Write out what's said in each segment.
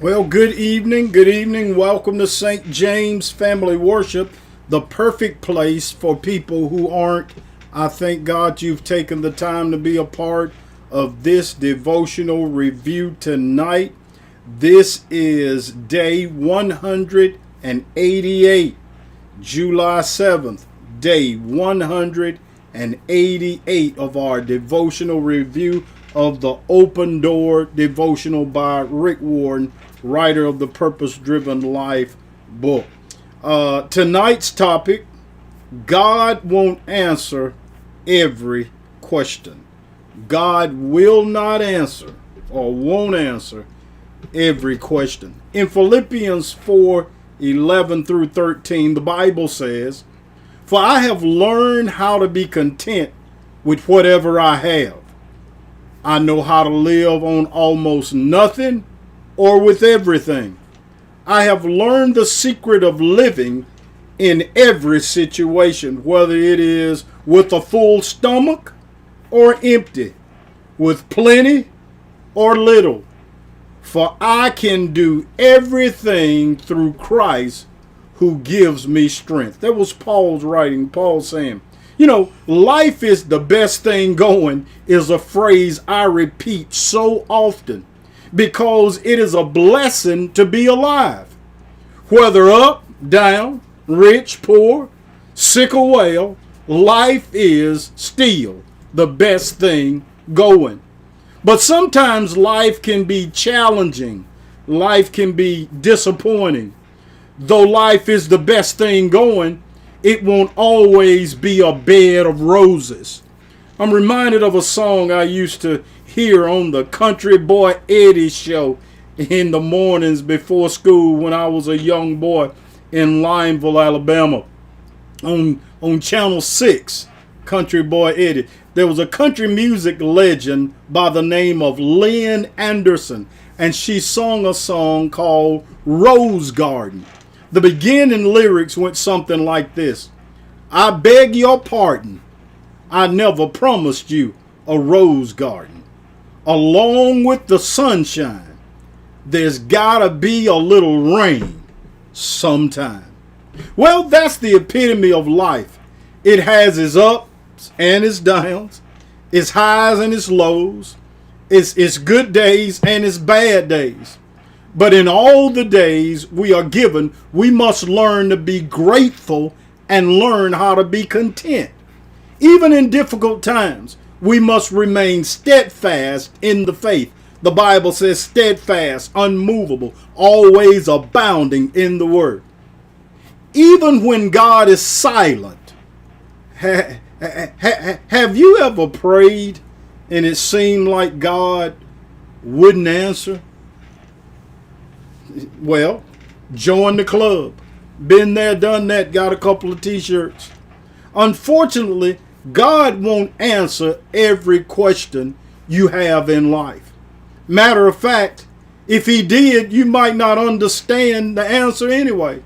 Well, good evening. Good evening. Welcome to St. James Family Worship, the perfect place for people who aren't. I thank God you've taken the time to be a part of this devotional review tonight. This is day 188, July 7th, day 188 of our devotional review of the Open Door devotional by Rick Warren, writer of the Purpose Driven Life book. Tonight's topic: God won't answer every question. God will not answer or won't answer every question. In Philippians 4:11 through 13, the Bible says, "For I have learned how to be content with whatever I have. I know how to live on almost nothing or with everything. I have learned the secret of living in every situation, whether it is with a full stomach or empty, with plenty or little. For I can do everything through Christ who gives me strength." That was Paul's writing. Paul saying, life is the best thing going is a phrase I repeat so often because it is a blessing to be alive. Whether up, down, rich, poor, sick or well, life is still the best thing going. But sometimes life can be challenging. Life can be disappointing. Though life is the best thing going, it won't always be a bed of roses. I'm reminded of a song I used to hear on the Country Boy Eddie show in the mornings before school when I was a young boy in Lineville, Alabama. On Channel 6, Country Boy Eddie. There was a country music legend by the name of Lynn Anderson, and she sung a song called Rose Garden. The beginning lyrics went something like this: "I beg your pardon, I never promised you a rose garden. Along with the sunshine, there's gotta be a little rain sometime." Well, that's the epitome of life. It has its ups and its downs, its highs and its lows, its good days and its bad days. But in all the days we are given, we must learn to be grateful and learn how to be content. Even in difficult times, we must remain steadfast in the faith. The Bible says steadfast, unmovable, always abounding in the word. Even when God is silent, have you ever prayed and it seemed like God wouldn't answer? Well, join the club. Been there, done that, got a couple of t-shirts. Unfortunately, God won't answer every question you have in life. Matter of fact, if he did, you might not understand the answer anyway.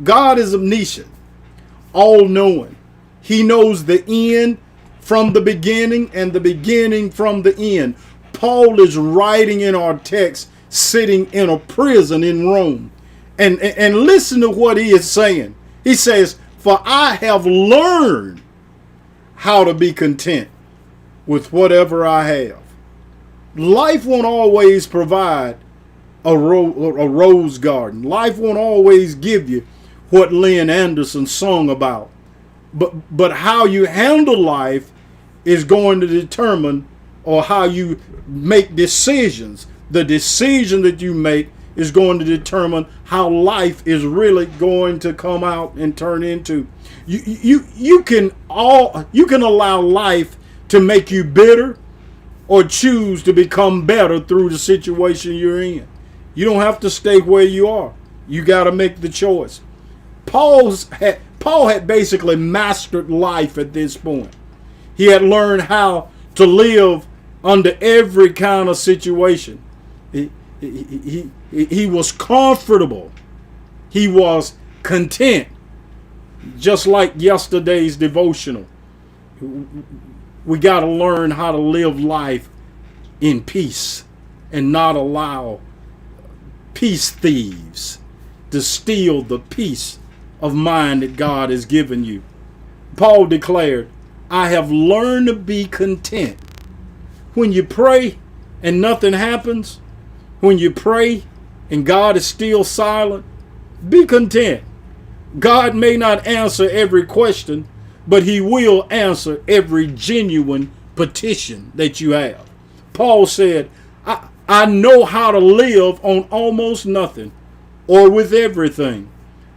God is omniscient, all-knowing. He knows the end from the beginning and the beginning from the end. Paul is writing in our text sitting in a prison in Rome. And listen to what he is saying. He says, "For I have learned how to be content with whatever I have." Life won't always provide a rose garden. Life won't always give you what Lynn Anderson sung about. But how you handle life is going to determine, or how you make decisions. The decision that you make is going to determine how life is really going to come out and turn into. You can allow life to make you bitter, or choose to become better through the situation you're in. You don't have to stay where you are. You got to make the choice. Paul had basically mastered life at this point. He had learned how to live under every kind of situation. He was comfortable. He was content. Just like yesterday's devotional. We got to learn how to live life in peace and not allow peace thieves to steal the peace of mind that God has given you. Paul declared, I have learned to be content. When you pray and nothing happens, when you pray and God is still silent, be content. God may not answer every question, but he will answer every genuine petition that you have. Paul said, I know how to live on almost nothing or with everything.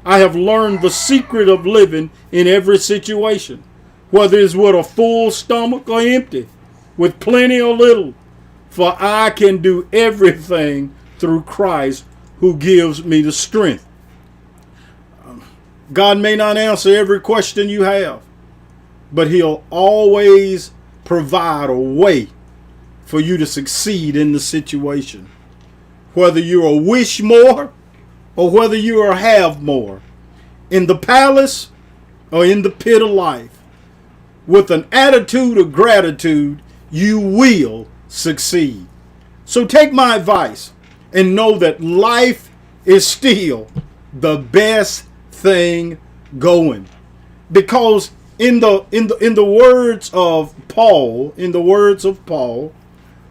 I have learned the secret of living in every situation, whether it's with a full stomach or empty, with plenty or little. For I can do everything through Christ who gives me the strength. God may not answer every question you have, but he'll always provide a way for you to succeed in the situation. Whether you're a wish more or whether you are have more, in the palace or in the pit of life, with an attitude of gratitude, you will succeed. So take my advice and know that life is still the best thing going. Because in the words of Paul,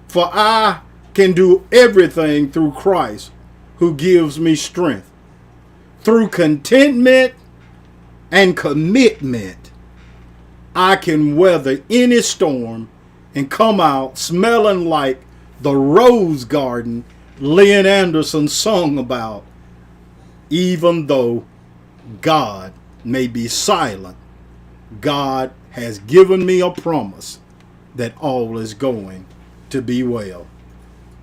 for I can do everything through Christ who gives me strength. Through contentment and commitment, I can weather any storm and come out smelling like the rose garden Lynn Anderson sung about. Even though God may be silent, God has given me a promise that all is going to be well.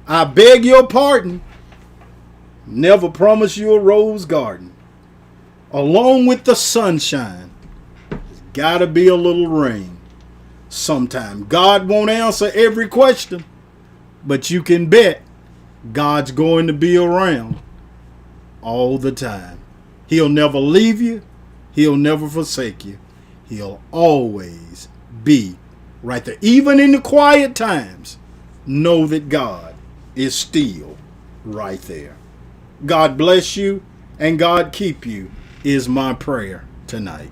I beg your pardon. Never promise you a rose garden. Along with the sunshine, there's got to be a little rain. Sometime God won't answer every question, but you can bet God's going to be around all the time. He'll never leave you. He'll never forsake you. He'll always be right there. Even in the quiet times, know that God is still right there. God bless you and God keep you is my prayer tonight.